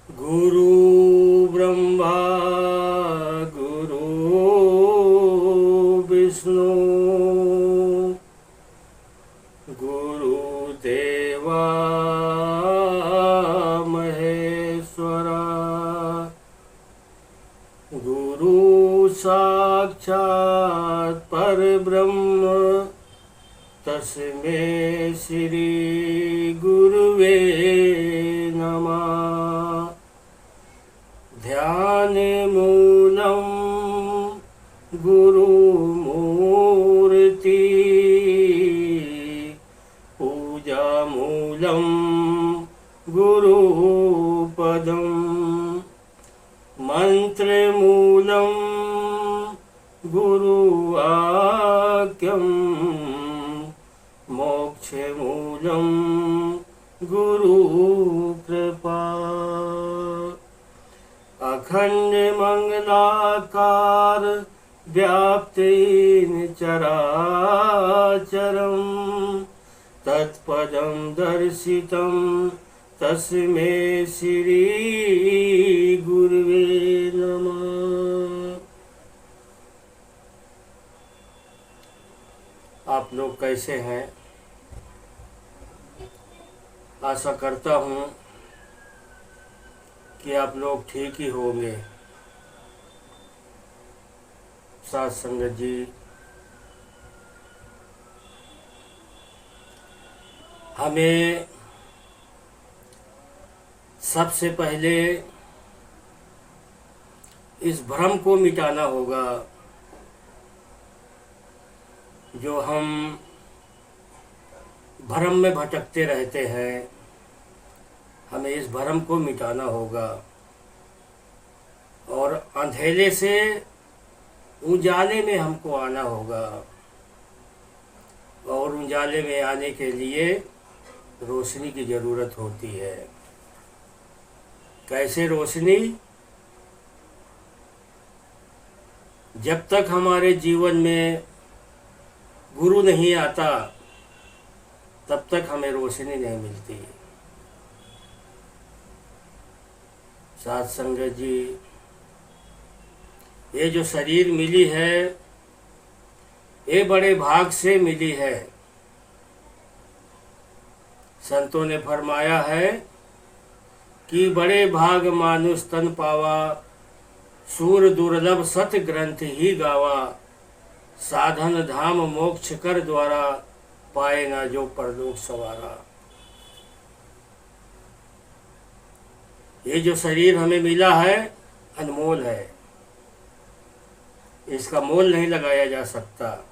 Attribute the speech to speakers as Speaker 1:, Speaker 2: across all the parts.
Speaker 1: गुरु ब्रह्मा गुरु विष्णु गुरुदेवा महेश्वरा गुरु साक्षात् परब्रह्म तस्मै श्री गुरुवे नमः। ध्यान मूलम गुरुमूर्ति पूजा मूलम गुरुपदम मंत्र मूलम गुरुवाक्यम मोक्ष मूलम गुरु कृपा। अखंड मंगलाकार व्याप्तेन चराचरम तत्पदं दर्शितं तस्मै श्री गुरुवे नमः। आप लोग कैसे हैं? आशा करता हूँ कि आप लोग ठीक ही होंगे। साथ संगत जी, हमें सबसे पहले इस भ्रम को मिटाना होगा जो हम भ्रम में भटकते रहते हैं। हमें इस भ्रम को मिटाना होगा और अंधेरे से उजाले में हमको आना होगा। और उजाले में आने के लिए रोशनी की ज़रूरत होती है। कैसे रोशनी? जब तक हमारे जीवन में गुरु नहीं आता तब तक हमें रोशनी नहीं मिलती। साथ संगत जी, ये जो शरीर मिली है ये बड़े भाग से मिली है। संतों ने फरमाया है कि बड़े भाग मानुष तन पावा सूर दुर्लभ सत ग्रंथ ही गावा साधन धाम मोक्ष कर द्वारा पाए ना जो परलोक सवारा। ये जो शरीर हमें मिला है अनमोल है, इसका मोल नहीं लगाया जा सकता।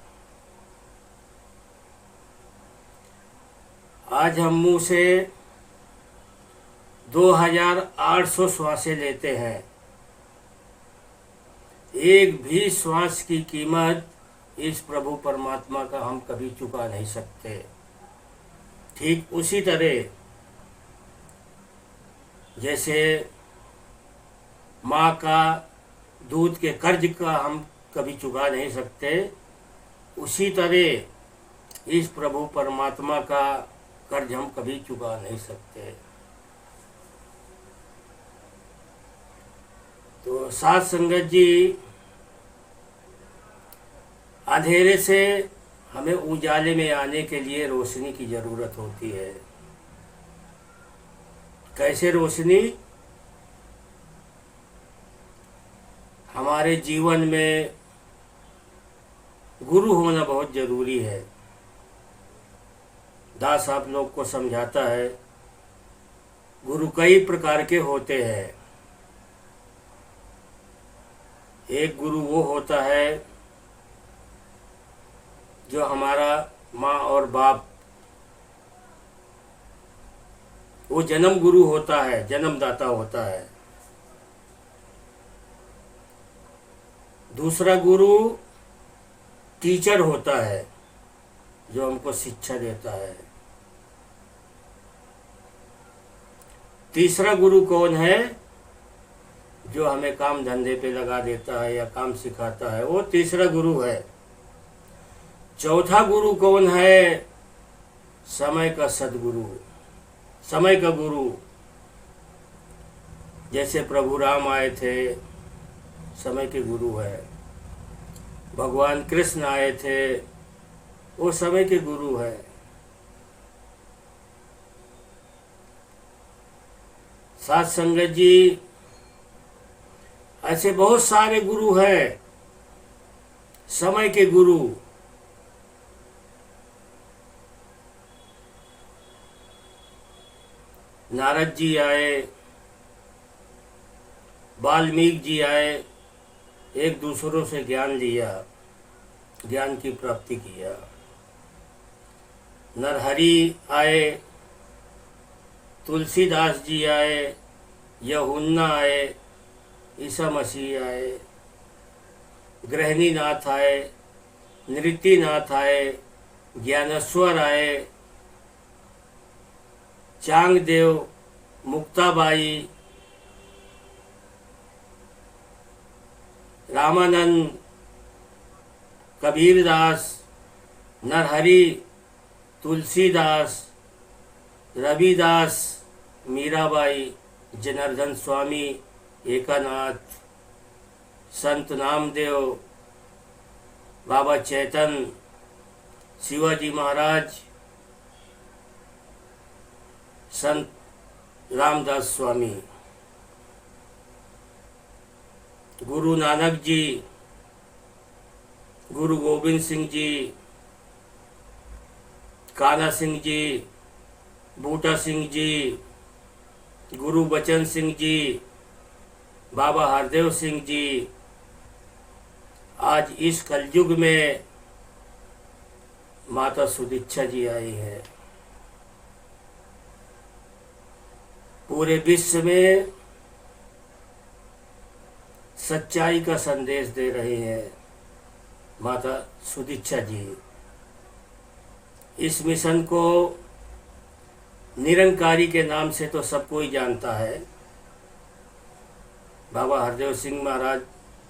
Speaker 1: आज हम मुंह से 2800 श्वासें लेते हैं। एक भी श्वास की कीमत इस प्रभु परमात्मा का हम कभी चुका नहीं सकते। ठीक उसी तरह जैसे माँ का दूध के कर्ज का हम कभी चुका नहीं सकते, उसी तरह इस प्रभु परमात्मा का कर्ज हम कभी चुका नहीं सकते। तो साथ संगत जी, अंधेरे से हमें उजाले में आने के लिए रोशनी की ज़रूरत होती है। कैसे रोशनी? हमारे जीवन में गुरु होना बहुत ज़रूरी है। दास आप लोग को समझाता है गुरु कई प्रकार के होते हैं। एक गुरु वो होता है जो हमारा माँ और बाप, वो जन्म गुरु होता है, जन्मदाता होता है। दूसरा गुरु टीचर होता है जो हमको शिक्षा देता है। तीसरा गुरु कौन है? जो हमें काम धंधे पे लगा देता है या काम सिखाता है, वो तीसरा गुरु है। चौथा गुरु कौन है? समय का सदगुरु, समय का गुरु, जैसे प्रभु राम आए थे, समय के गुरु है। भगवान कृष्ण आए थे, वो समय के गुरु है। साथ संगत जी, ऐसे बहुत सारे गुरु हैं, समय के गुरु। नारद जी आए, वाल्मीकि जी आए, एक दूसरों से ज्ञान लिया, ज्ञान की प्राप्ति किया। नरहरि आए, तुलसीदास जी आए, यूहन्ना आए, ईसा मसीह आए, गृहणीनाथ आए, नृत्यनाथ आए, ज्ञानेश्वर आए, चांगदेव, मुक्ताबाई, रामानंद, कबीरदास, नरहरि, तुलसीदास, रविदास, मीराबाई, जनार्दन स्वामी, एकानाथ, संत नामदेव, बाबा चैतन, शिवाजी महाराज, संत रामदास स्वामी, गुरु नानक जी, गुरु गोविंद सिंह जी, कान्हा सिंह जी, बूटा सिंह जी, गुरु बचन सिंह जी, बाबा हरदेव सिंह जी। आज इस कलयुग में माता सुदीक्षा जी आई है। पूरे विश्व में सच्चाई का संदेश दे रहे हैं माता सुदीक्षा जी। इस मिशन को निरंकारी के नाम से तो सब कोई जानता है। बाबा हरदेव सिंह महाराज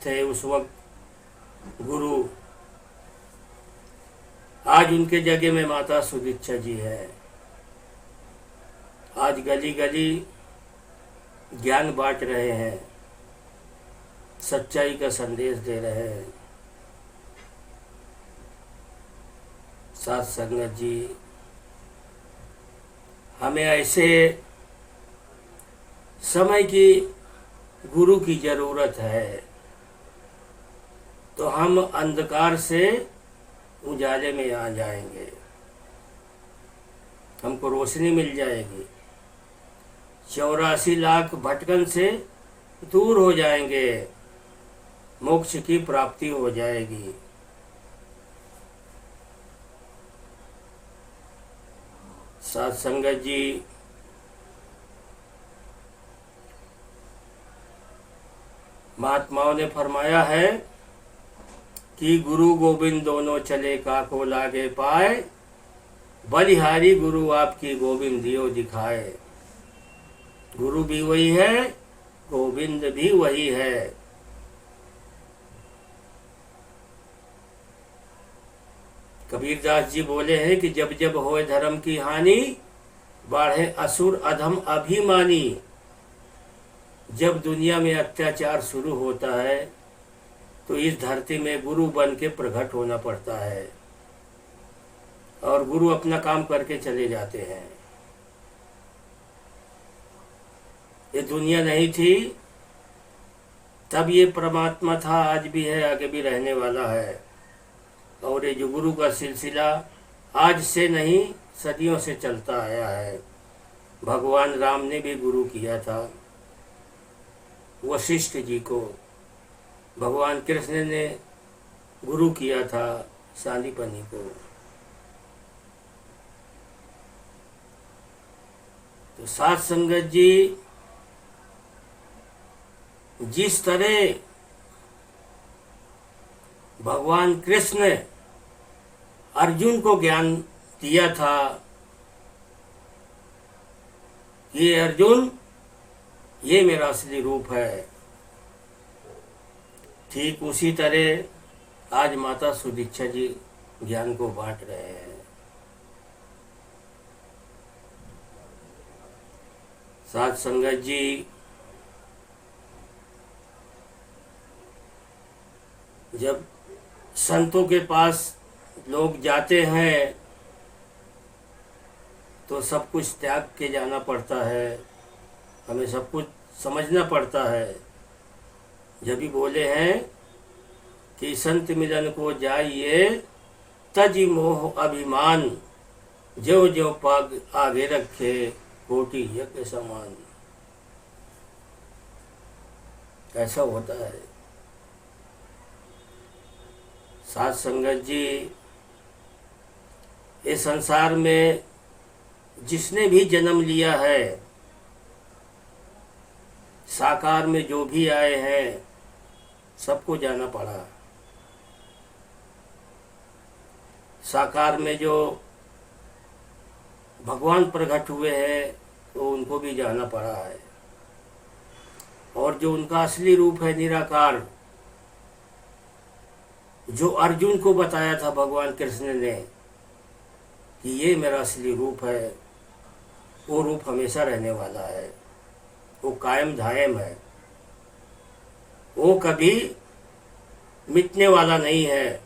Speaker 1: थे उस वक्त गुरु, आज उनके जगह में माता सुदीक्षा जी है। आज गली गली ज्ञान बांट रहे हैं, सच्चाई का संदेश दे रहे हैं। साथ संगत जी, हमें ऐसे समय की गुरु की जरूरत है, तो हम अंधकार से उजाले में आ जाएंगे, हमको रोशनी मिल जाएगी। 84 लाख भटकन से दूर हो जाएंगे, मोक्ष की प्राप्ति हो जाएगी। साथ संगत जी, महात्माओं ने फरमाया है कि गुरु गोविंद दोनों चले काको लागे पाए, बलिहारी गुरु आपकी गोविंद दियो दिखाए। गुरु भी वही है, गोविंद भी वही है। कबीरदास जी बोले हैं कि जब जब होए धर्म की हानि, बाढ़े असुर अधम अभिमानी। जब दुनिया में अत्याचार शुरू होता है तो इस धरती में गुरु बन के प्रकट होना पड़ता है, और गुरु अपना काम करके चले जाते हैं। ये दुनिया नहीं थी तब ये परमात्मा था, आज भी है, आगे भी रहने वाला है। और ये जो गुरु का सिलसिला आज से नहीं, सदियों से चलता आया है। भगवान राम ने भी गुरु किया था वशिष्ठ जी को, भगवान कृष्ण ने गुरु किया था सांदीपनि को। तो साथ संगत जी, जिस तरह भगवान कृष्ण ने अर्जुन को ज्ञान दिया था ये अर्जुन, ये मेरा असली रूप है, ठीक उसी तरह आज माता सुदीक्षा जी ज्ञान को बांट रहे हैं। साथ संगत जी, जब संतों के पास लोग जाते हैं तो सब कुछ त्याग के जाना पड़ता है, हमें सब कुछ समझना पड़ता है। जब भी बोले हैं कि संत मिलन को जाइए तजी मोह अभिमान, ज्यों ज्यों पाग आगे रखे कोटि यज्ञ समान। ऐसा होता है। साध संगत जी, इस संसार में जिसने भी जन्म लिया है, साकार में जो भी आए हैं, सबको जाना पड़ा। साकार में जो भगवान प्रकट हुए हैं तो उनको भी जाना पड़ा है, और जो उनका असली रूप है निराकार, जो अर्जुन को बताया था भगवान कृष्ण ने कि ये मेरा असली रूप है, वो रूप हमेशा रहने वाला है, वो कायम धायम है, वो कभी मिटने वाला नहीं है।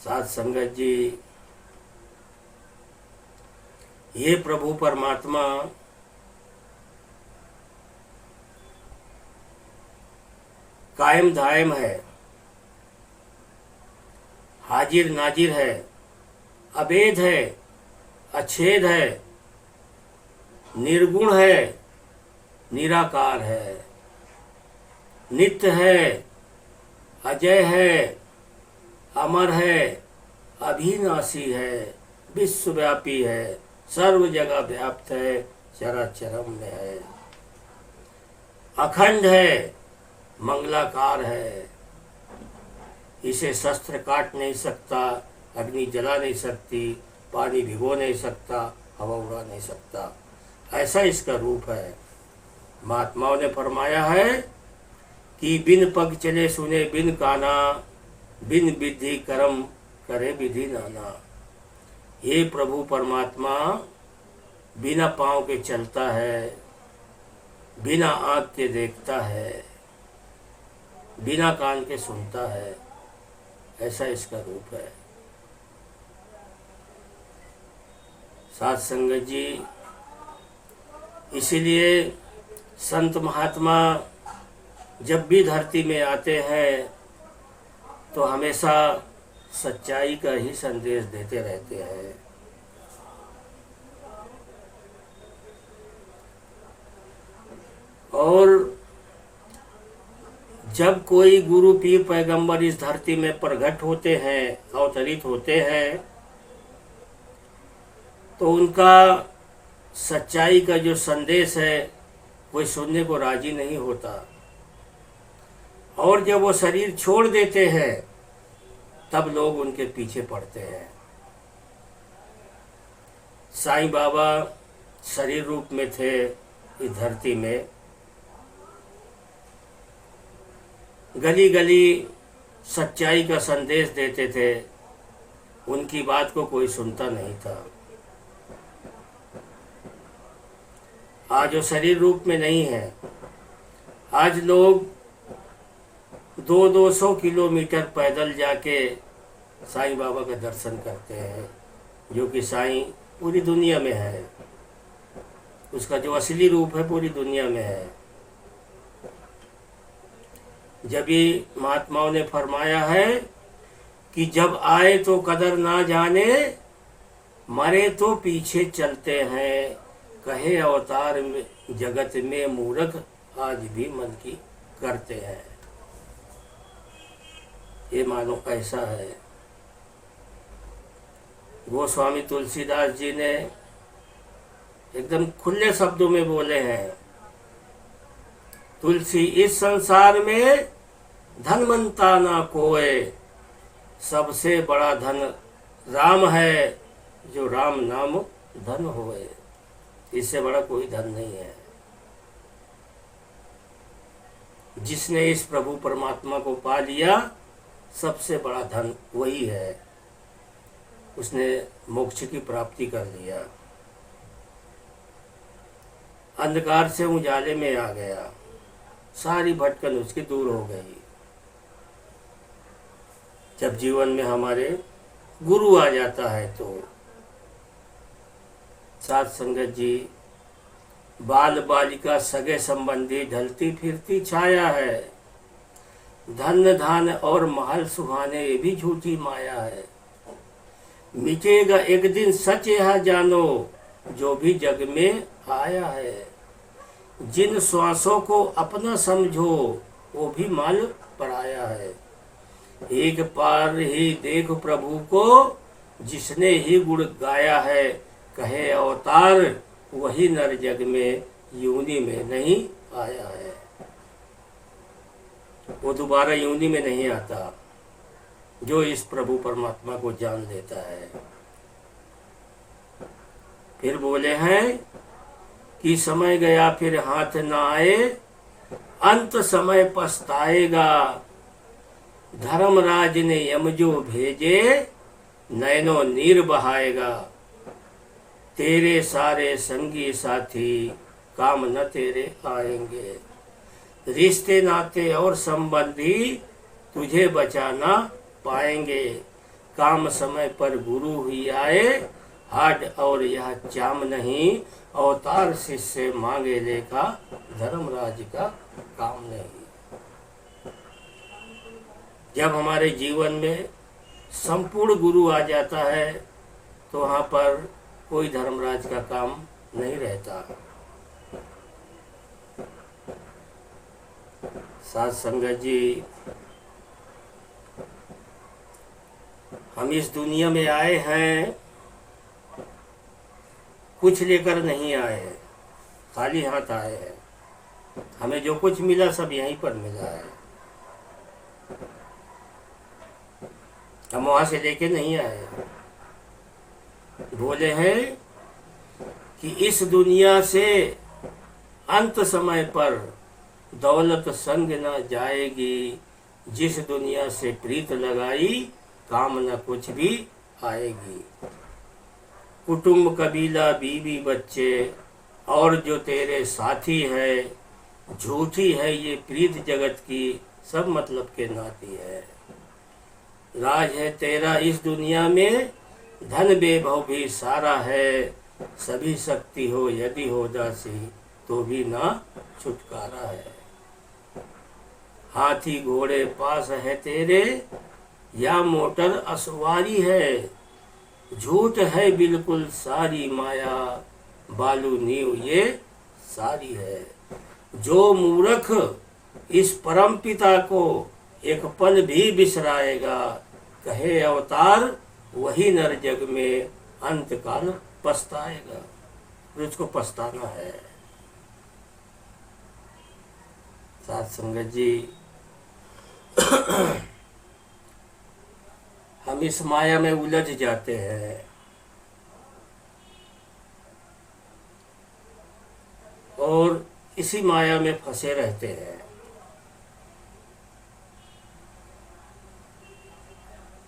Speaker 1: साध संगत जी, ये प्रभु परमात्मा कायम धायम है, हाजिर नाजिर है, अभेद है, अच्छेद है, निर्गुण है, निराकार है, नित्य है, अजय है, अमर है, अभिनाशी है, विश्वव्यापी है, सर्व जगह व्याप्त है, चराचरम में है, अखंड है, मंगलाकार है। इसे शस्त्र काट नहीं सकता, अग्नि जला नहीं सकती, पानी भिगो नहीं सकता, हवा उड़ा नहीं सकता। ऐसा इसका रूप है। महात्माओं ने फरमाया है कि बिन पग चले सुने बिन काना, बिन विधि कर्म करे विधि नाना। ये प्रभु परमात्मा बिना पाँव के चलता है, बिना आँख के देखता है, बिना कान के सुनता है। ऐसा इसका रूप है। साध संगत जी, इसीलिए संत महात्मा जब भी धरती में आते हैं तो हमेशा सच्चाई का ही संदेश देते रहते हैं। और जब कोई गुरु पीर पैगंबर इस धरती में प्रकट होते हैं, अवतरित होते हैं, तो उनका सच्चाई का जो संदेश है कोई सुनने को राजी नहीं होता। और जब वो शरीर छोड़ देते हैं तब लोग उनके पीछे पड़ते हैं। साईं बाबा शरीर रूप में थे इस धरती में, गली गली सच्चाई का संदेश देते थे, उनकी बात को कोई सुनता नहीं था। आज वो शरीर रूप में नहीं है। आज लोग 200 किलोमीटर पैदल जाके साईं बाबा का दर्शन करते हैं, जो कि साईं पूरी दुनिया में है, उसका जो असली रूप है पूरी दुनिया में है। जब ये महात्माओं ने फरमाया है कि जब आए तो कदर ना जाने, मरे तो पीछे चलते हैं, कहे अवतार में जगत में मूर्ख आज भी मन की करते हैं। ये मानो ऐसा है। गोस्वामी तुलसीदास जी ने एकदम खुले शब्दों में बोले हैं, तुलसी इस संसार में धनवंता ना कोय, सबसे बड़ा धन राम है, जो राम नाम धन होए। इससे बड़ा कोई धन नहीं है। जिसने इस प्रभु परमात्मा को पा लिया, सबसे बड़ा धन वही है। उसने मोक्ष की प्राप्ति कर लिया, अंधकार से उजाले में आ गया। सारी भटकन उसकी दूर हो गई। जब जीवन में हमारे गुरु आ जाता है तो साथ संगत जी, बाल बालिका सगे संबंधी ढलती फिरती छाया है, धन धान और महल सुहाने ये भी झूठी माया है। मिटेगा एक दिन सच यह जानो, जो भी जग में आया है। जिन श्वासों को अपना समझो, वो भी माल पराया है। एक बार ही देख प्रभु को, जिसने ही गुण गाया है। कहे अवतार, वही नर जग में योनि में नहीं आया है। वो दोबारा योनि में नहीं आता, जो इस प्रभु परमात्मा को जान लेता है। फिर बोले हैं कि समय गया फिर हाथ न आए, अंत समय पछताएगा। धर्मराज ने यम जो भेजे, नैनो नीर बहाएगा। तेरे सारे संगी साथी, काम न तेरे आएंगे। रिश्ते नाते और संबंधी, तुझे बचाना पाएंगे। काम समय पर गुरु ही आए, हाड और यह चाम नहीं। अवतार शिष्य मांगे लेखा, धर्मराज का काम नहीं। जब हमारे जीवन में संपूर्ण गुरु आ जाता है, तो वहाँ पर कोई धर्मराज का काम नहीं रहता। साथ संगत जी, हम इस दुनिया में आए हैं, कुछ लेकर नहीं आए हैं, खाली हाथ आए हैं। हमें जो कुछ मिला सब यहीं पर मिला है, हम वहां से लेके नहीं आए। बोले हैं कि इस दुनिया से अंत समय पर दौलत संग न जाएगी। जिस दुनिया से प्रीत लगाई, काम न कुछ भी आएगी। कुटुंब कबीला बीवी बच्चे और जो तेरे साथी है, झूठी है ये प्रीत जगत की, सब मतलब के नाती है। राज है तेरा इस दुनिया में, धन वैभव भी सारा है। सभी शक्ति हो यदि हो दासी, तो भी ना छुटकारा है। हाथी घोड़े पास है तेरे, या मोटर असवारी है। झूठ है बिल्कुल सारी माया, बालू नीव ये सारी है। जो मूर्ख इस परम पिता को एक पल भी बिसराएगा, कहे अवतार, वही नर जग में अंत काल पछताएगा। तो इसको पछताना है। साथ संगत जी, हम इस माया में उलझ जाते हैं और इसी माया में फंसे रहते हैं।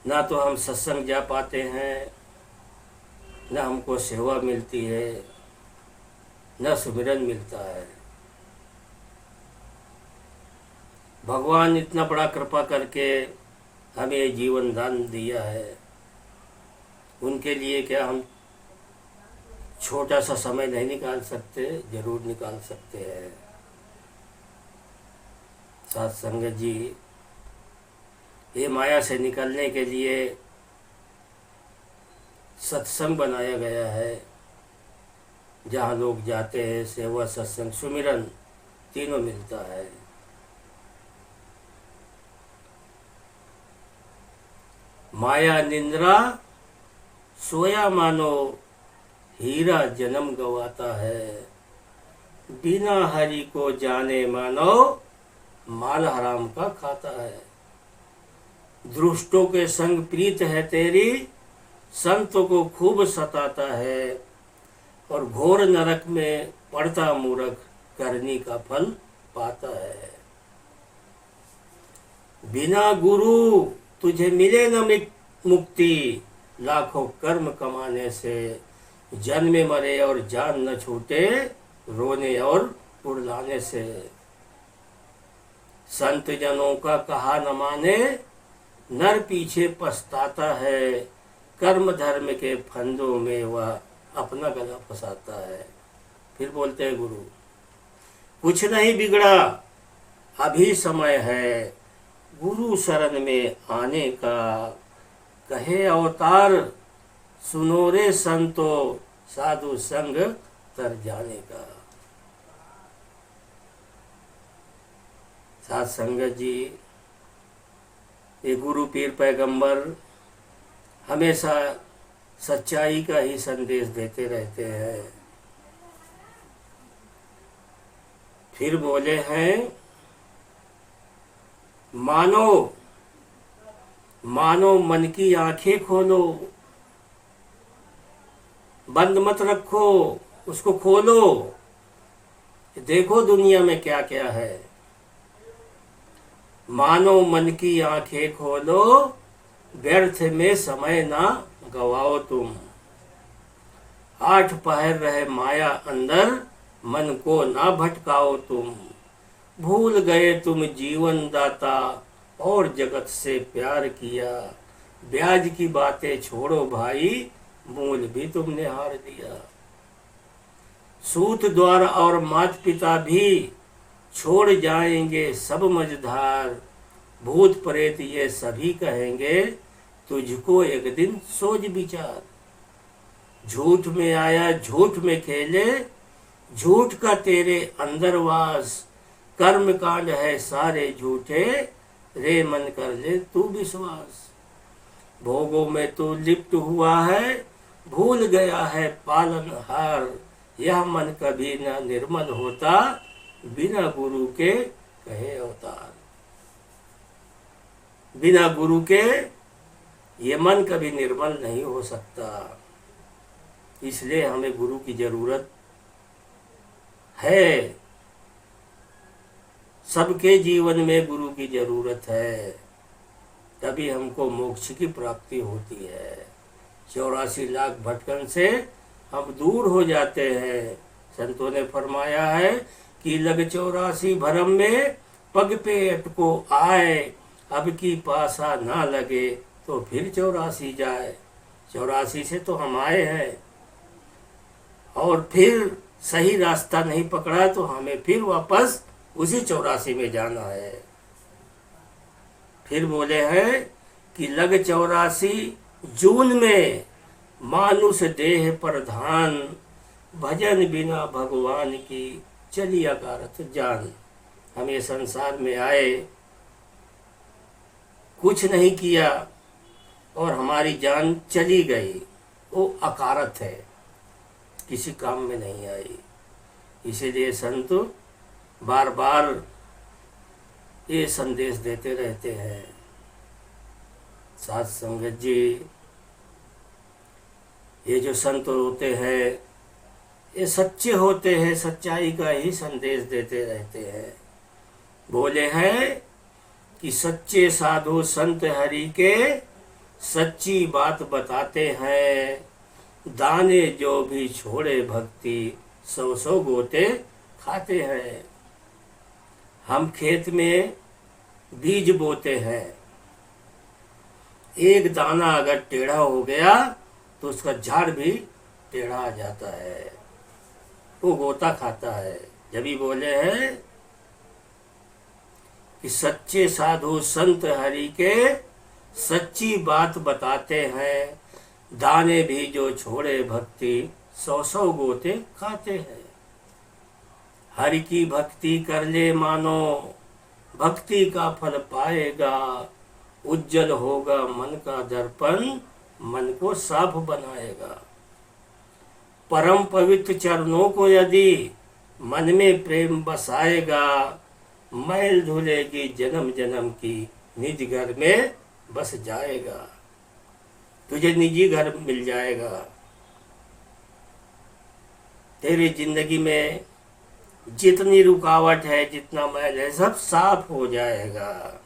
Speaker 1: ना तो हम सत्संग जा पाते हैं, ना हमको सेवा मिलती है, ना सुमिरन मिलता है। भगवान इतना बड़ा कृपा करके हमें ये जीवन दान दिया है, उनके लिए क्या हम छोटा सा समय नहीं निकाल सकते? जरूर निकाल सकते हैं। साथ संगत जी, ये माया से निकलने के लिए सत्संग बनाया गया है, जहाँ लोग जाते हैं, सेवा सत्संग सुमिरन तीनों मिलता है। माया निंद्रा सोया मानो, हीरा जन्म गवाता है। बिना हरि को जाने मानो, माल हराम का खाता है। दुष्टों के संग प्रीत है तेरी, संतों को खूब सताता है। और घोर नरक में पड़ता मूर्ख, करनी का फल पाता है। बिना गुरु तुझे मिले न मुक्ति, लाखों कर्म कमाने से। जन्मे मरे और जान न छूटे, रोने और उड़लाने से। संत जनों का कहा न माने, नर पीछे पछताता है। कर्म धर्म के फंदों में वह अपना गला फंसाता है। फिर बोलते हैं गुरु, कुछ नहीं बिगड़ा अभी समय है, गुरु शरण में आने का। कहे अवतार सुनो रे संतो, साधु संग तर जाने का। साथ संगत जी, ये गुरु पीर पैगंबर हमेशा सच्चाई का ही संदेश देते रहते हैं। फिर बोले हैं, मानो मन की आंखें खोलो, बंद मत रखो, उसको खोलो, देखो दुनिया में क्या क्या है। मानो मन की आंखें खोलो, व्यर्थ में समय ना गवाओ तुम। 8 पहर रहे माया अंदर, मन को ना भटकाओ तुम। भूल गए तुम जीवन दाता, और जगत से प्यार किया। ब्याज की बातें छोड़ो भाई, मूल भी तुमने हार दिया। सूत द्वार और माता पिता भी छोड़ जाएंगे सब मझधार। भूत प्रेत ये सभी कहेंगे, तुझको एक दिन सोच विचार। झूठ में आया झूठ में खेले, झूठ का तेरे अंदर वास। कर्म कांड है सारे झूठे, रे मन कर ले तू विश्वास। भोगों में तू लिप्त हुआ है, भूल गया है पालनहार। यह मन कभी न निर्मल होता, बिना गुरु के कहे अवतार। बिना गुरु के ये मन कभी निर्मल नहीं हो सकता। इसलिए हमें गुरु की जरूरत है। सबके जीवन में गुरु की जरूरत है, तभी हमको मोक्ष की प्राप्ति होती है। 84 लाख भटकन से हम दूर हो जाते हैं। संतों ने फरमाया है कि लग 84 भरम में, पग पे अटको आए। अब की पासा ना लगे तो फिर 84 जाए। 84 से तो हम आए हैं, और फिर सही रास्ता नहीं पकड़ा तो हमें फिर वापस उसी 84 में जाना है। फिर बोले हैं कि लग 84 जून में, मानुष देह प्रधान। भजन बिना भगवान की चली अकारत जान। हम ये संसार में आए, कुछ नहीं किया और हमारी जान चली गई, वो अकारत है, किसी काम में नहीं आई। इसीलिए संत बार बार ये संदेश देते रहते हैं। साथ संगत जी, ये जो संत होते हैं ये सच्चे होते हैं, सच्चाई का ही संदेश देते रहते हैं। बोले हैं कि सच्चे साधु संत हरि के सच्ची बात बताते हैं। दाने जो भी छोड़े भक्ति, 100 गोते खाते हैं। हम खेत में बीज बोते हैं, एक दाना अगर टेढ़ा हो गया तो उसका झाड़ भी टेढ़ा आ जाता है, वो गोता खाता है। जब ही बोले हैं कि सच्चे साधु संत हरि के सच्ची बात बताते हैं। दाने भी जो छोड़े भक्ति, 100 गोते खाते हैं। हरि की भक्ति कर ले मानो, भक्ति का फल पाएगा। उज्जवल होगा मन का दर्पण, मन को साफ बनाएगा। परम पवित्र चरणों को यदि मन में प्रेम बसाएगा, मैल धुलेगी जन्म जन्म की, निज घर में बस जाएगा। तुझे निजी घर मिल जाएगा। तेरी जिंदगी में जितनी रुकावट है, जितना मैल है, सब साफ हो जाएगा।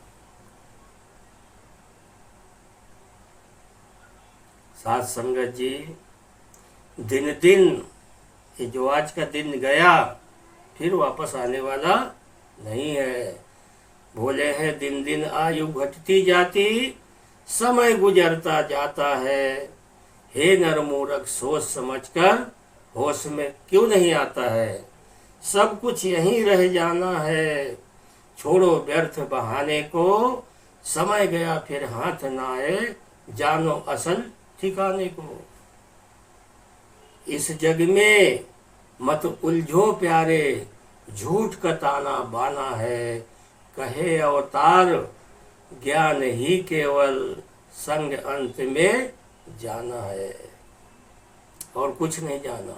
Speaker 1: साथ संगत जी, दिन दिन ये जो आज का दिन गया फिर वापस आने वाला नहीं है। बोले हैं दिन दिन आयु घटती जाती, समय गुजरता जाता है। हे नर मूर्ख सोच समझकर होश में क्यों नहीं आता है। सब कुछ यहीं रह जाना है, छोड़ो व्यर्थ बहाने को। समय गया फिर हाथ ना आए, जानो असल ठिकाने को। इस जग में मत उलझो प्यारे, झूठ का ताना बाना है। कहे अवतार ज्ञान ही केवल, संग अंत में जाना है। और कुछ नहीं जाना।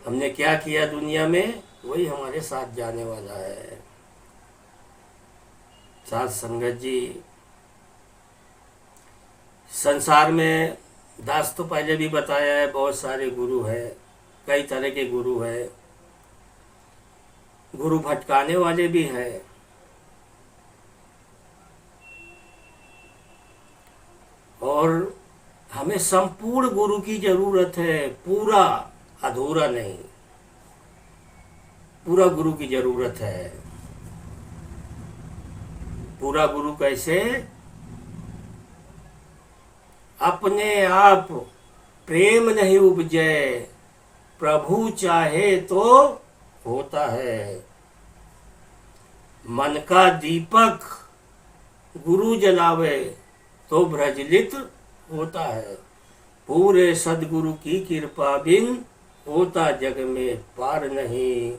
Speaker 1: हमने क्या किया दुनिया में, वही हमारे साथ जाने वाला है। साथ संगत जी, संसार में दास तो पहले भी बताया है, बहुत सारे गुरु हैं, कई तरह के गुरु हैं। गुरु भटकाने वाले भी हैं। और हमें संपूर्ण गुरु की जरूरत है, पूरा अधूरा नहीं। पूरा गुरु की जरूरत है। पूरा गुरु कैसे? अपने आप प्रेम नहीं उपजे, प्रभु चाहे तो होता है। मन का दीपक गुरु जलावे तो प्रज्वलित होता है। पूरे सदगुरु की कृपा बिन होता जग में पार नहीं।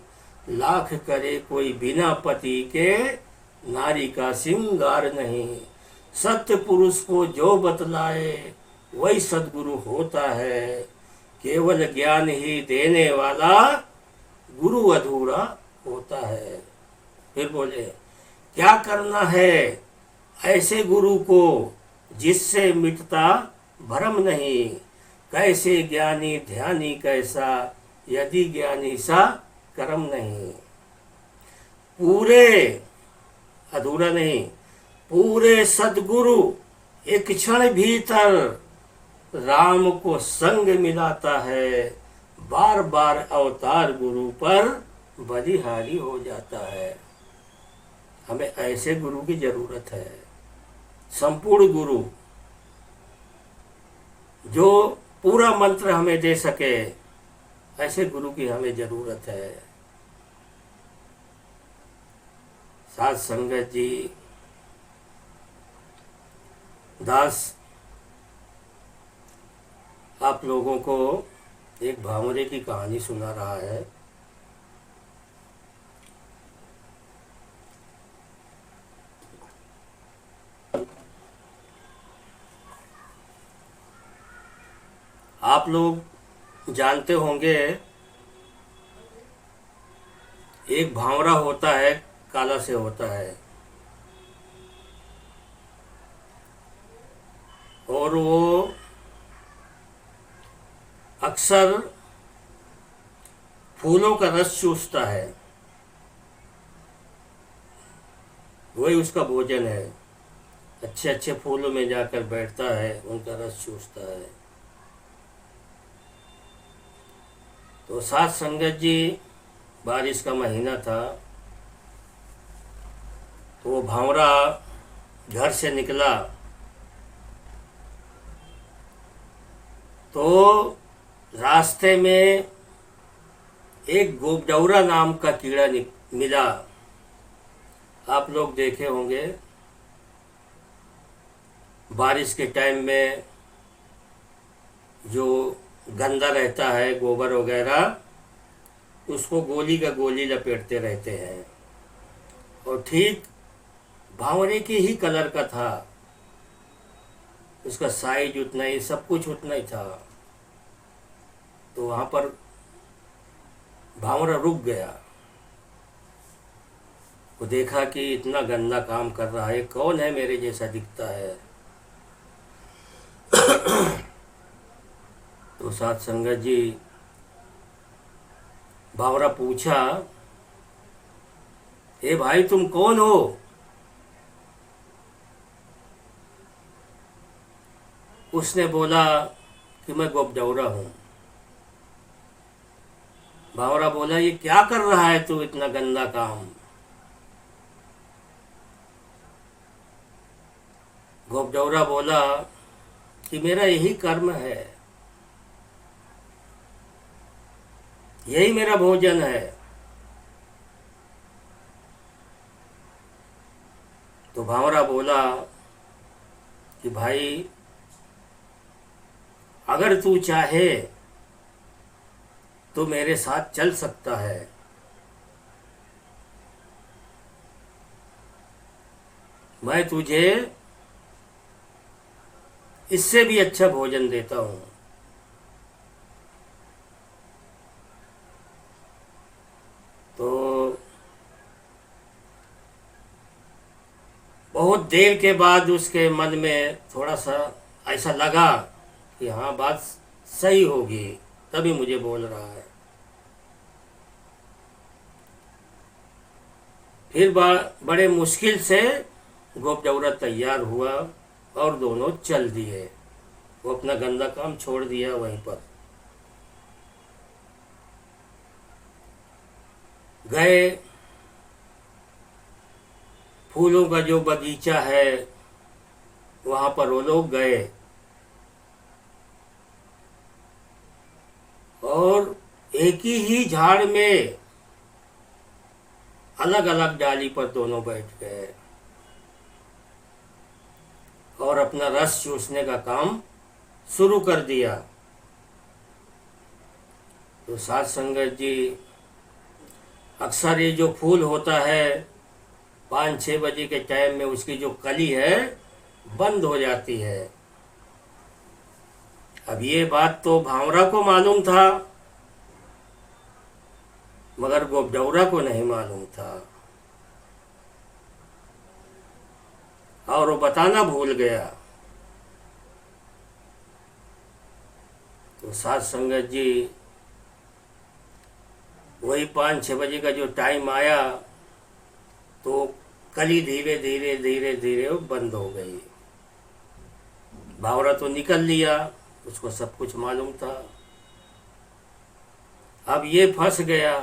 Speaker 1: लाख करे कोई बिना पति के, नारी का सिंगार नहीं। सत्य पुरुष को जो बतलाए, वही सदगुरु होता है। केवल ज्ञान ही देने वाला, गुरु अधूरा होता है। फिर बोले, क्या करना है ऐसे गुरु को, जिससे मिटता भ्रम नहीं। कैसे ज्ञानी ध्यानी कैसा, यदि ज्ञानी सा कर्म नहीं। पूरे अधूरा नहीं, पूरे सदगुरु एक क्षण भीतर राम को संग मिलाता है। बार बार अवतार गुरु पर बलिहारी हो जाता है। हमें ऐसे गुरु की जरूरत है, संपूर्ण गुरु जो पूरा मंत्र हमें दे सके। ऐसे गुरु की हमें जरूरत है। साथ संगत जी, दास आप लोगों को एक भांवरे की कहानी सुना रहा है। आप लोग जानते होंगे, एक भांवरा होता है, काला से होता है, और वो अक्सर फूलों का रस चूसता है। वही उसका भोजन है। अच्छे अच्छे फूलों में जाकर बैठता है, उनका रस चूसता है। तो साथ संगत जी, बारिश का महीना था, तो वो भांवरा घर से निकला तो रास्ते में एक गोबडौरा नाम का कीड़ा मिला। आप लोग देखे होंगे, बारिश के टाइम में जो गंदा रहता है, गोबर वगैरह, उसको गोली का गोली लपेटते रहते हैं। और ठीक भांवरे के ही कलर का था, उसका साइज उतना ही, सब कुछ उतना ही था। तो वहाँ पर भांवरा रुक गया। वो देखा कि इतना गंदा काम कर रहा है, कौन है मेरे जैसा दिखता है। तो साथ संगत जी, भांवरा पूछा, ए भाई तुम कौन हो? उसने बोला कि मैं गोबडौरा हूँ। भांवरा बोला, ये क्या कर रहा है तू इतना गंदा काम? गोपडौरा बोला कि मेरा यही कर्म है, यही मेरा भोजन है। तो भावरा बोला कि भाई अगर तू चाहे तो मेरे साथ चल सकता है, मैं तुझे इससे भी अच्छा भोजन देता हूं। तो बहुत देर के बाद उसके मन में थोड़ा सा ऐसा लगा कि हाँ बात सही होगी, तभी मुझे बोल रहा है। फिर बड़े मुश्किल से गोपडौरा तैयार हुआ और दोनों चल दिए। वो अपना गंदा काम छोड़ दिया वहीं पर। गए, फूलों का जो बगीचा है वहां पर वो लोग गए और एक ही झाड़ में अलग अलग डाली पर दोनों बैठ गए और अपना रस चूसने का काम शुरू कर दिया। तो साध संगत जी, अक्सर ये जो फूल होता है 5-6 बजे के टाइम में उसकी जो कली है बंद हो जाती है। अब ये बात तो भावरा को मालूम था मगर गोपडौरा को नहीं मालूम था और वो बताना भूल गया। तो साध संगत जी, वही 5-6 बजे का जो टाइम आया तो कली धीरे धीरे धीरे धीरे बंद हो गई। भावरा तो निकल लिया, उसको सब कुछ मालूम था। अब ये फंस गया।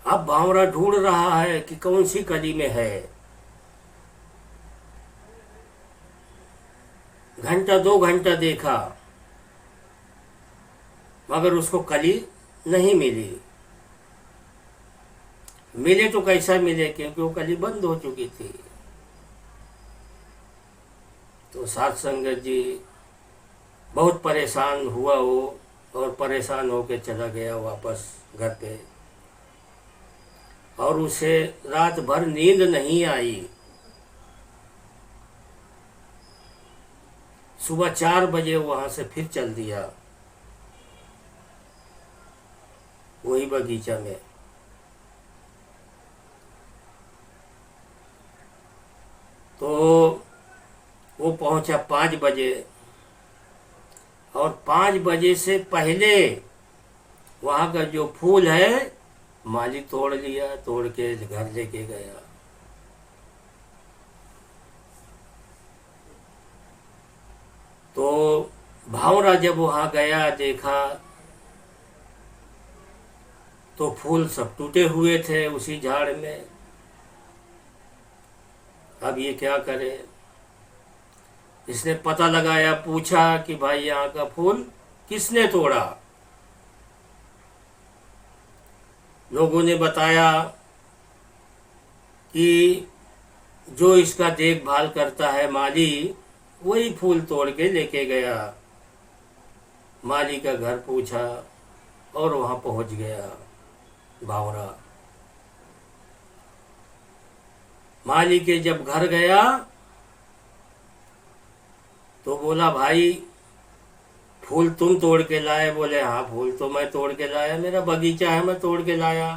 Speaker 1: अब भावरा ढूंढ रहा है कि कौन सी कली में है। घंटा 2 घंटा देखा मगर उसको कली नहीं मिली। मिले तो कैसा मिले, क्योंकि वो कली बंद हो चुकी थी। तो साध संगत जी बहुत परेशान हुआ वो और परेशान होके चला गया वापस घर पे और उसे रात भर नींद नहीं आई। सुबह 4 बजे वहां से फिर चल दिया वही बगीचा में। तो वो पहुंचा 5 बजे और 5 बजे से पहले वहां का जो फूल है माली तोड़ लिया, तोड़ के घर लेके गया। तो भावरा जब वहां गया देखा तो फूल सब टूटे हुए थे उसी झाड़ में। अब ये क्या करे? इसने पता लगाया, पूछा कि भाई यहाँ का फूल किसने तोड़ा? लोगों ने बताया कि जो इसका देखभाल करता है माली, वही फूल तोड़ के लेके गया। माली का घर पूछा और वहां पहुंच गया भावरा। माली के जब घर गया तो बोला, भाई फूल तुम तोड़ के लाए? बोले हाँ, फूल तो मैं तोड़ के लाया, मेरा बगीचा है, मैं तोड़ के लाया।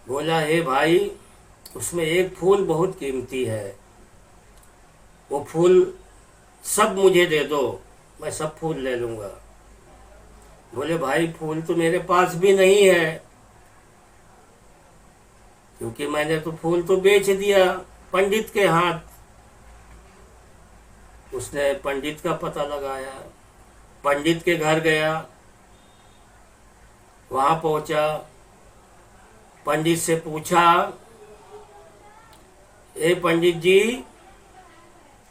Speaker 1: बोला, हे भाई, उसमें एक फूल बहुत कीमती है, वो फूल सब मुझे दे दो, मैं सब फूल ले लूंगा। बोले, भाई फूल तो मेरे पास भी नहीं है, क्योंकि मैंने तो फूल तो बेच दिया पंडित के हाथ। उसने पंडित का पता लगाया, पंडित के घर गया, वहां पहुंचा पंडित से पूछा, ए पंडित जी,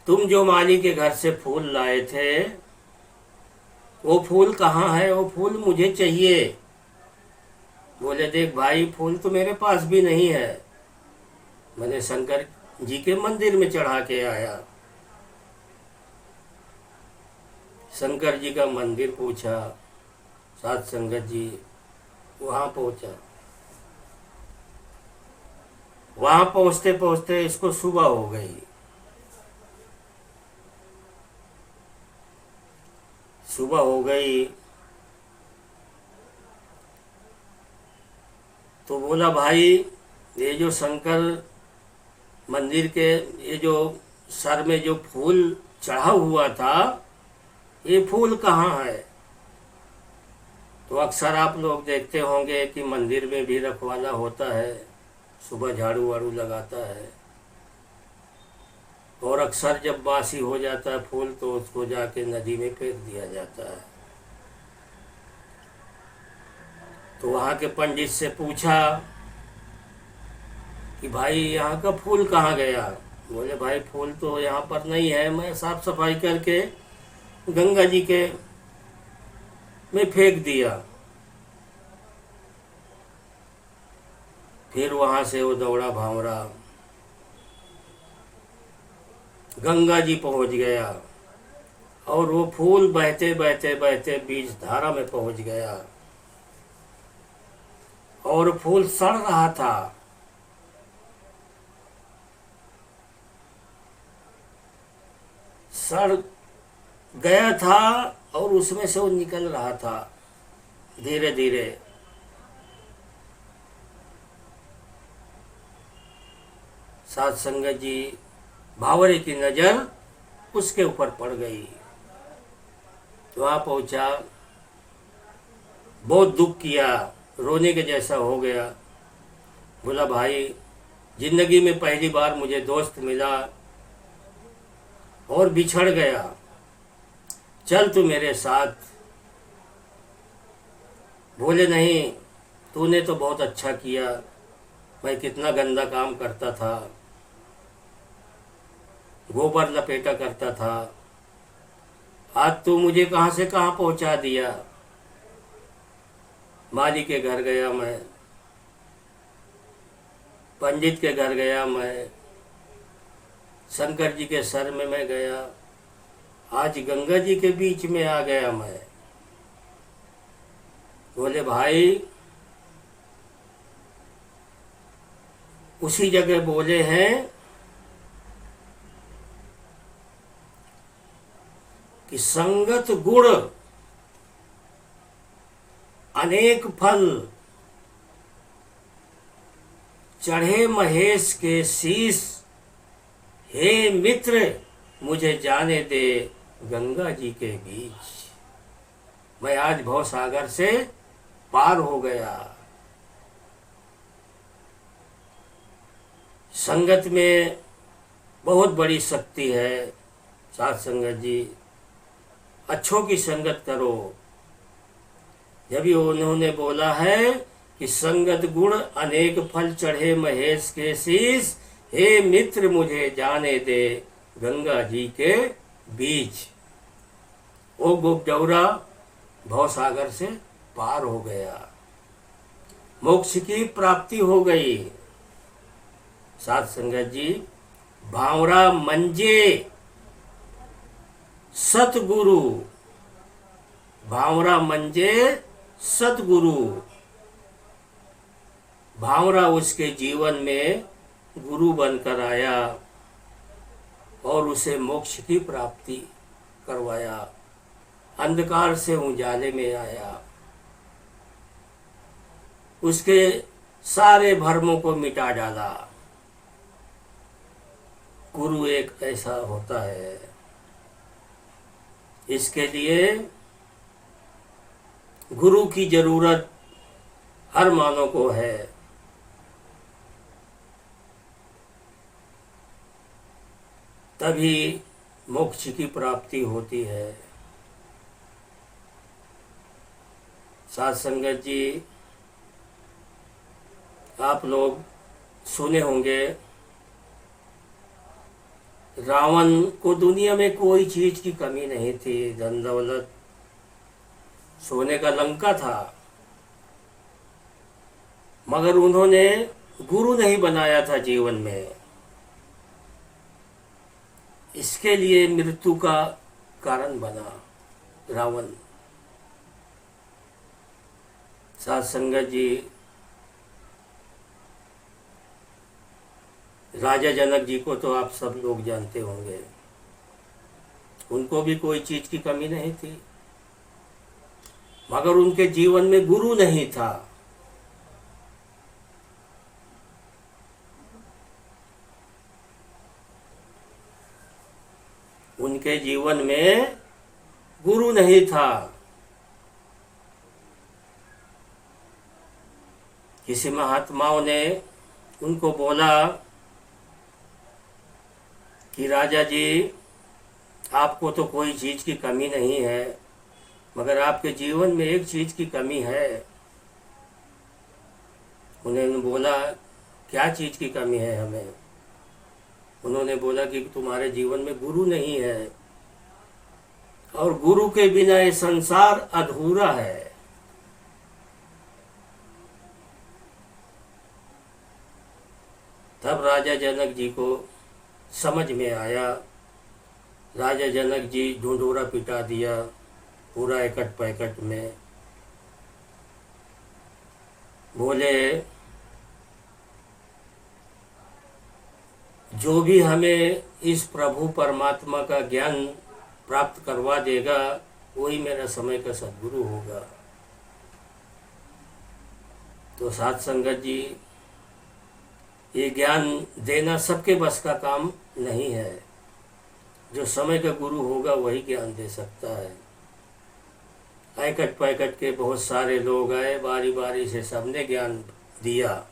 Speaker 1: तुम जो माली के घर से फूल लाए थे, वो फूल कहाँ है? वो फूल मुझे चाहिए। बोले, देख भाई, फूल तो मेरे पास भी नहीं है, मैंने शंकर जी के मंदिर में चढ़ा के आया। शंकर जी का मंदिर पूछा, साथ संगत जी वहां पहुंचा। वहां पहुंचते पहुंचते इसको सुबह हो गई। सुबह हो गई तो बोला, भाई, ये जो शंकर मंदिर के ये जो सर में जो फूल चढ़ा हुआ था, ये फूल कहाँ है? तो अक्सर आप लोग देखते होंगे कि मंदिर में भी रखवाला होता है, सुबह झाड़ू वाड़ू लगाता है, और अक्सर जब बासी हो जाता है फूल तो उसको जाके नदी में फेंक दिया जाता है। तो वहाँ के पंडित से पूछा कि भाई, यहाँ का फूल कहाँ गया? बोले, भाई, फूल तो यहाँ पर नहीं है, मैं साफ सफाई करके गंगा जी के में फेंक दिया। फिर वहां से वो दौड़ा भावरा, गंगा जी पहुंच गया, और वो फूल बहते बहते बहते बीच धारा में पहुंच गया, और फूल सड़ रहा था। सड़ गया था और उसमें से वो निकल रहा था धीरे धीरे। साथ संगत जी, भावरे की नजर उसके ऊपर पड़ गई। वहां पहुंचा, बहुत दुख किया, रोने के जैसा हो गया। बोला, भाई, जिंदगी में पहली बार मुझे दोस्त मिला और बिछड़ गया, चल तू मेरे साथ। बोले, नहीं, तूने तो बहुत अच्छा किया, मैं कितना गंदा काम करता था, गोबर लपेटा करता था, आज तू मुझे कहाँ से कहाँ पहुंचा दिया। माली के घर गया मैं, पंडित के घर गया मैं, शंकर जी के सर में मैं गया, आज गंगा जी के बीच में आ गया मैं। बोले, भाई, उसी जगह बोले हैं कि संगत गुण अनेक फल, चढ़े महेश के शीश, हे मित्र मुझे जाने दे गंगा जी के बीच। मैं आज भव सागर से पार हो गया। संगत में बहुत बड़ी शक्ति है। साथ संगत जी, अच्छों की संगत करो। जब ये उन्होंने बोला है कि संगत गुण अनेक फल, चढ़े महेश के शीश, हे मित्र मुझे जाने दे गंगा जी के बीच, वो गोपडौरा भवसागर से पार हो गया, मोक्ष की प्राप्ति हो गई। साथ संगत जी, भावरा मंजे सतगुरु, भावरा मंजे सतगुरु, भावरा उसके जीवन में गुरु बनकर आया और उसे मोक्ष की प्राप्ति करवाया, अंधकार से उजाले में आया, उसके सारे भ्रमों को मिटा डाला। गुरु एक ऐसा होता है। इसके लिए गुरु की जरूरत हर मानव को है। तभी मोक्ष की प्राप्ति होती है। साथ संगत जी, आप लोग सुने होंगे, रावण को दुनिया में कोई चीज की कमी नहीं थी, धन दौलत, सोने का लंका था, मगर उन्होंने गुरु नहीं बनाया था जीवन में। इसके लिए मृत्यु का कारण बना रावण। साथ संगत जी, राजा जनक जी को तो आप सब लोग जानते होंगे, उनको भी कोई चीज की कमी नहीं थी, मगर उनके जीवन में गुरु नहीं था। उनके जीवन में गुरु नहीं था। किसी महात्माओं ने उनको बोला कि राजा जी, आपको तो कोई चीज की कमी नहीं है, मगर आपके जीवन में एक चीज की कमी है। उन्होंने बोला, क्या चीज की कमी है हमें? उन्होंने बोला कि तुम्हारे जीवन में गुरु नहीं है, और गुरु के बिना ये संसार अधूरा है। तब राजा जनक जी को समझ में आया। राजा जनक जी ढूंढोरा पिटा दिया पूरा एकट पैकट में। बोले, जो भी हमें इस प्रभु परमात्मा का ज्ञान प्राप्त करवा देगा, वही मेरा समय का सद्गुरु होगा। तो साथ संगत जी, ये ज्ञान देना सबके बस का काम नहीं है। जो समय का गुरु होगा वही ज्ञान दे सकता है। ऐकट पैकट के बहुत सारे लोग आए, बारी बारी से सबने ज्ञान दिया।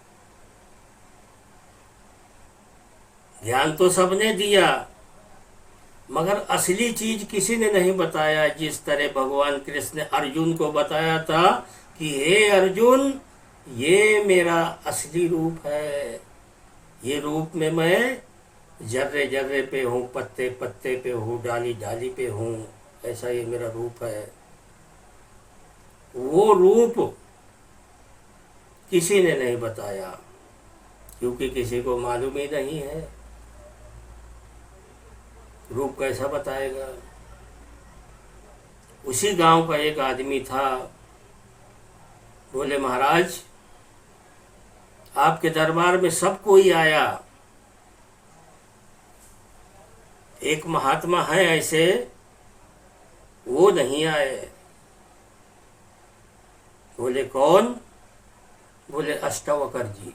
Speaker 1: ज्ञान तो सबने दिया, मगर असली चीज किसी ने नहीं बताया। जिस तरह भगवान कृष्ण ने अर्जुन को बताया था कि हे अर्जुन, ये मेरा असली रूप है, ये रूप में मैं जर्रे जर्रे पे हूँ, पत्ते पत्ते पे हूँ, डाली डाली पे हूँ, ऐसा ये मेरा रूप है। वो रूप किसी ने नहीं बताया, क्योंकि किसी को मालूम ही नहीं है। रूप कैसा बताएगा? उसी गांव का एक आदमी था। बोले, महाराज, आपके दरबार में सब कोई आया, एक महात्मा है ऐसे, वो नहीं आए। बोले, कौन? बोले, अष्टावकर जी।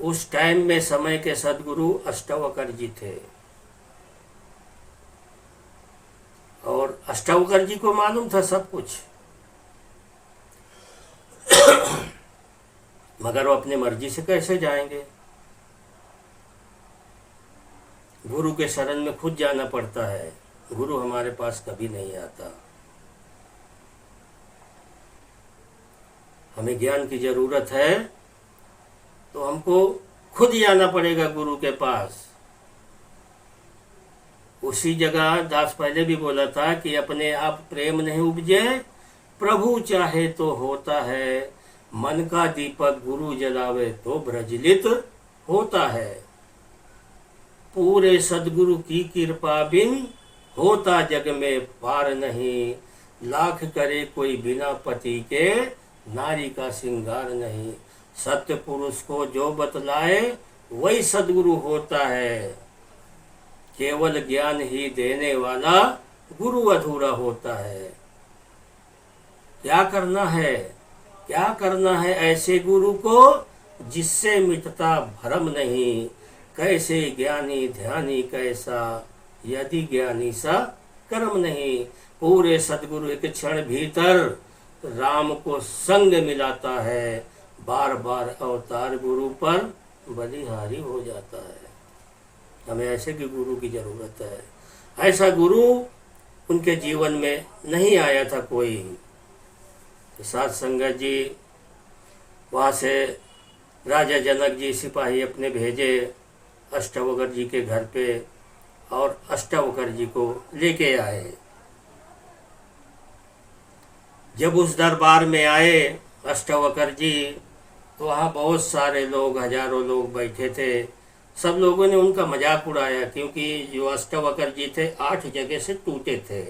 Speaker 1: उस टाइम में समय के सद्गुरु अष्टावकर जी थे, और अष्टावकर जी को मालूम था सब कुछ, मगर वो अपनी मर्जी से कैसे जाएंगे? गुरु के शरण में खुद जाना पड़ता है। गुरु हमारे पास कभी नहीं आता। हमें ज्ञान की जरूरत है तो हमको खुद जाना पड़ेगा गुरु के पास। उसी जगह दास पहले भी बोला था कि अपने आप प्रेम नहीं उपजे, प्रभु चाहे तो होता है। मन का दीपक गुरु जलावे तो प्रज्वलित होता है। पूरे सदगुरु की कृपा बिन होता जग में पार नहीं। लाख करे कोई बिना पति के, नारी का श्रृंगार नहीं। सत्य पुरुष को जो बतलाए वही सदगुरु होता है। केवल ज्ञान ही देने वाला गुरु अधूरा होता है। क्या करना है? क्या करना है ऐसे गुरु को जिससे मिटता भ्रम नहीं। कैसे ज्ञानी ध्यानी कैसा, यदि ज्ञानी सा कर्म नहीं। पूरे सदगुरु एक क्षण भीतर राम को संग मिलाता है। बार बार अवतार गुरु पर बलिहारी हो जाता है। हमें ऐसे के गुरु की जरूरत है। ऐसा गुरु उनके जीवन में नहीं आया था कोई। साथ संगत जी, वहाँ से राजा जनक जी सिपाही अपने भेजे अष्टावक्र जी के घर पे और अष्टावक्र जी को लेके आए। जब उस दरबार में आए अष्टावक्र जी, तो वहाँ बहुत सारे लोग, हजारों लोग बैठे थे। सब लोगों ने उनका मजाक उड़ाया, क्योंकि जो अष्टावक्र जी थे 8 जगह से टूटे थे।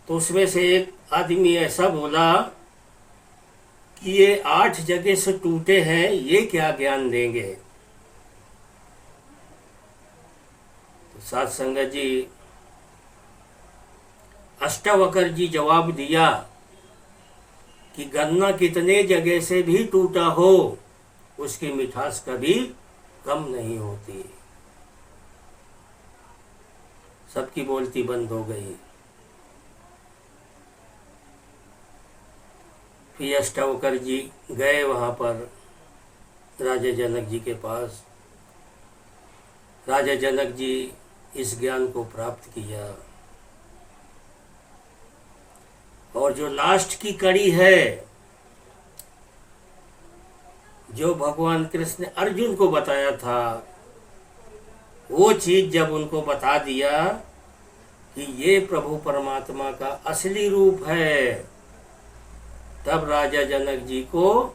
Speaker 1: तो उसमें से एक आदमी ऐसा बोला कि ये 8 जगह से टूटे हैं, ये क्या ज्ञान देंगे। तो साध संगत जी, अष्टावक्र जी जवाब दिया कि गन्ना कितने जगह से भी टूटा हो, उसकी मिठास कभी कम नहीं होती। सबकी बोलती बंद हो गई। फिर अष्टावक्र जी गए वहां पर राजा जनक जी के पास। राजा जनक जी इस ज्ञान को प्राप्त किया। और जो लास्ट की कड़ी है, जो भगवान कृष्ण ने अर्जुन को बताया था, वो चीज जब उनको बता दिया कि ये प्रभु परमात्मा का असली रूप है, तब राजा जनक जी को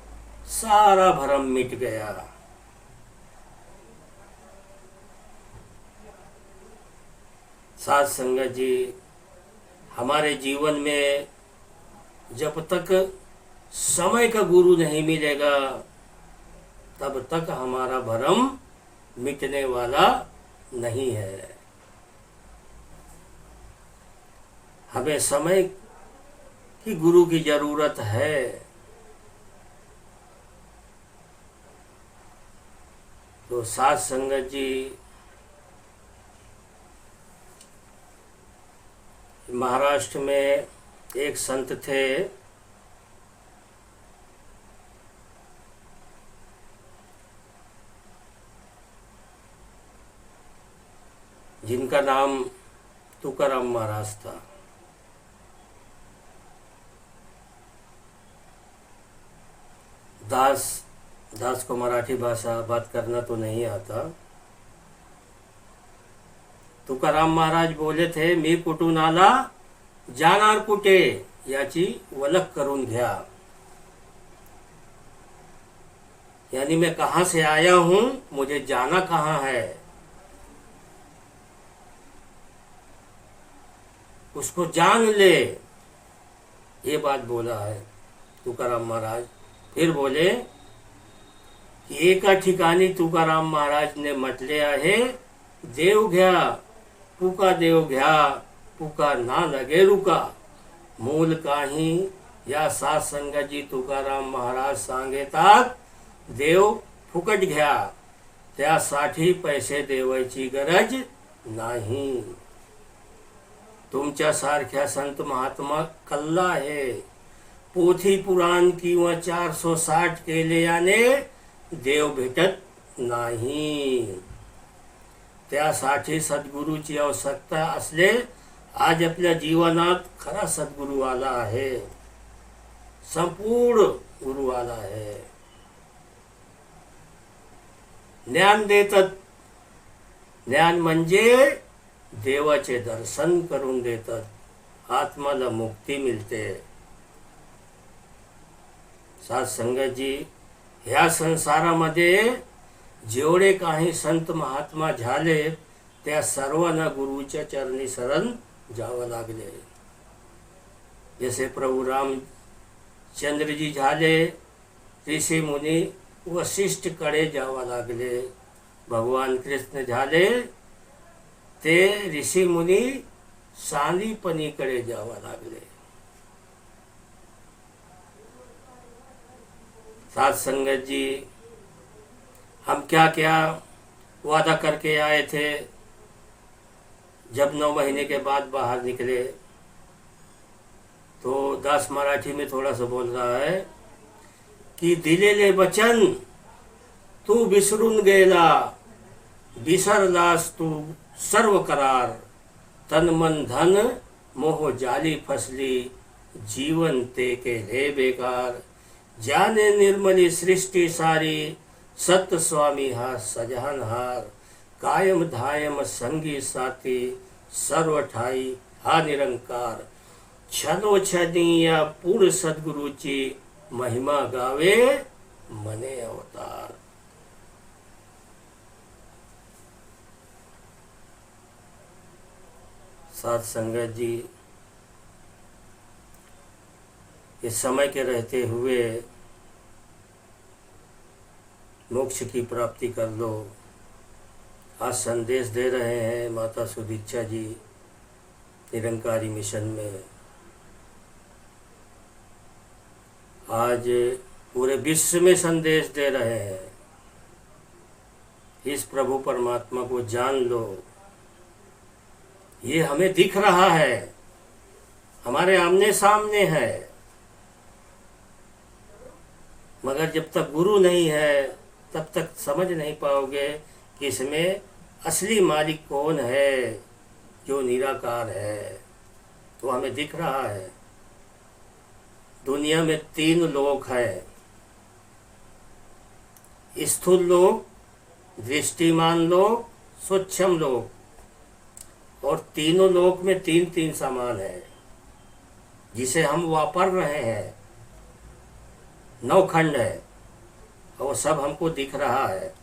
Speaker 1: सारा भरम मिट गया। साध संगत जी, हमारे जीवन में जब तक समय का गुरु नहीं मिलेगा, तब तक हमारा भरम मिटने वाला नहीं है। हमें समय की गुरु की जरूरत है। तो साध संगत जी, महाराष्ट्र में एक संत थे, जिनका नाम तुकाराम महाराज था। दास को मराठी भाषा बात करना तो नहीं आता। तुकाराम महाराज बोले थे, मी कुठून आला जाणार कुठे याची वलख करून घ्या। यानी मैं कहां से आया हूं, मुझे जाना कहां है, उसको जान ले। ये बात बोला है तुकाराम महाराज। फिर बोले की एका ठिकाणी तुकाराम महाराज ने म्हटले आहे, देव घ्या पुका देव घ्या, पुका ना लगे रुका। मूल काही या सात संगती तुकाराम महाराज सांगतात, देव फुकट घ्या, त्यासाठी पैसे देवायची गरज नाही। तुमच्या सारख्या संत महात्मा कल्ला आहे। पोथी पुराण किंवा 460 केल्याने देव भेटत नाही। त्यासाठी सद्गुरूची आवश्यकता असले। आज आपल्या जीवनात खरा सद्गुरू आला आहे, संपूर्ण गुरु आला आहे। ज्ञान देतात। ज्ञान म्हणजे देवाचे दर्शन करून देतात, आत्माला मुक्ती मिळते। साध संगत जी, ह्या संसारामध्ये जेवढे काही संत महात्मा झाले, त्या सर्वांना गुरुच्या चरणी शरण जावं लागले। जसे प्रभु रामचंद्र जी झाले, ऋषी मुनी वशिष्ठ कडे जावं लागले। भगवान कृष्ण झाले, ते ऋषी मुनी सांदीपनीकडे जावं लागले। साध संगत जी, हम क्या क्या वादा करके आए थे। जब 9 महीने के बाद बाहर निकले, तो दास मराठी में थोड़ा सा बोल रहा है कि दिलेले वचन तू विसरून गेला, विसरलास तू सर्व करार। तन मन धन मोह जाली फसली, जीवन ते के ले बेकार। जाने निर्मली सृष्टि सारी, सत्य स्वामी हा सजहनहार। कायम धायम संगी साथी, सर्व ठाई हा निरंकार। छनो छनिया पूर्ण सदगुरुची, महिमा गावे मने अवतार। साथ संगत जी, इस समय के रहते हुए मोक्ष की प्राप्ति कर लो, आज संदेश दे रहे हैं माता सुदीक्षा जी निरंकारी मिशन में। आज पूरे विश्व में संदेश दे रहे हैं, इस प्रभु परमात्मा को जान लो। ये हमें दिख रहा है, हमारे आमने सामने है, मगर जब तक गुरु नहीं है तब तक समझ नहीं पाओगे कि इसमें असली मालिक कौन है, जो निराकार है। तो हमें दिख रहा है, दुनिया में 3 लोक है, स्थूल लोक, दृष्टिमान लोक, सूक्ष्म लोक। और तीनों लोक में 3-3 सामान है, जिसे हम वापर रहे हैं। 9 खंड है और सब हमको दिख रहा है,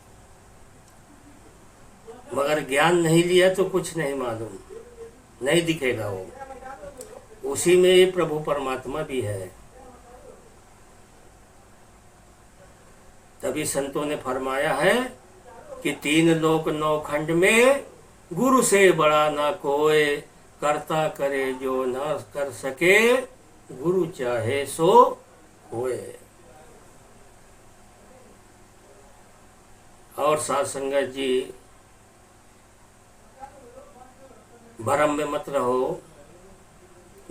Speaker 1: मगर ज्ञान नहीं लिया तो कुछ नहीं मालूम, नहीं दिखेगा वो। उसी में ये प्रभु परमात्मा भी है। तभी संतों ने फरमाया है कि 3 लोक 9 खंड में गुरु से बड़ा ना कोई, करता करे जो ना कर सके, गुरु चाहे सो होए। और साथ संगत जी, भरम में मत रहो,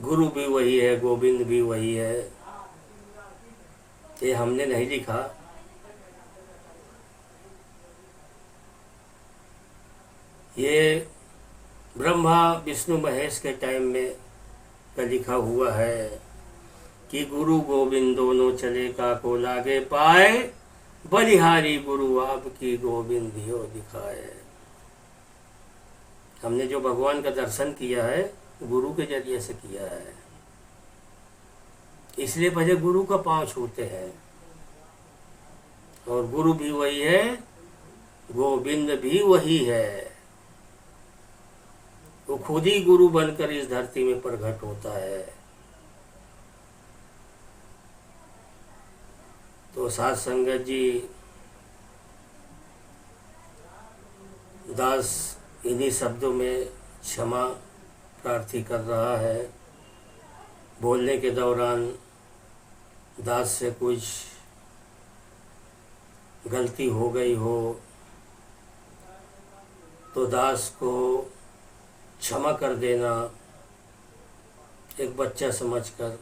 Speaker 1: गुरु भी वही है, गोविंद भी वही है। ये हमने नहीं लिखा, ये ब्रह्मा विष्णु महेश के टाइम में का लिखा हुआ है कि गुरु गोविंद दोनों चले का को लागे पाए, बलिहारी गुरु आपकी गोविंद दियो दिखाए। हमने जो भगवान का दर्शन किया है गुरु के जरिए से किया है, इसलिए पहले गुरु का पांव छूते हैं। और गुरु भी वही है, गोविंद भी वही है। वो खुद ही गुरु बनकर इस धरती में प्रकट होता है। तो साथ संगत जी, दास इन्हीं शब्दों में क्षमा प्रार्थी कर रहा है। बोलने के दौरान दास से कुछ गलती हो गई हो तो दास को क्षमा कर देना, एक बच्चा समझकर।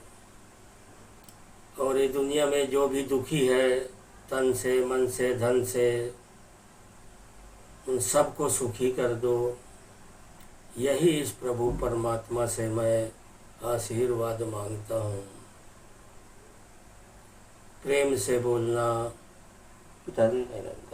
Speaker 1: और ये दुनिया में जो भी दुखी है, तन से, मन से, धन से, उन सबको सुखी कर दो। यही इस प्रभु परमात्मा से मैं आशीर्वाद मांगता हूँ। प्रेम से बोलना, धन्यवाद।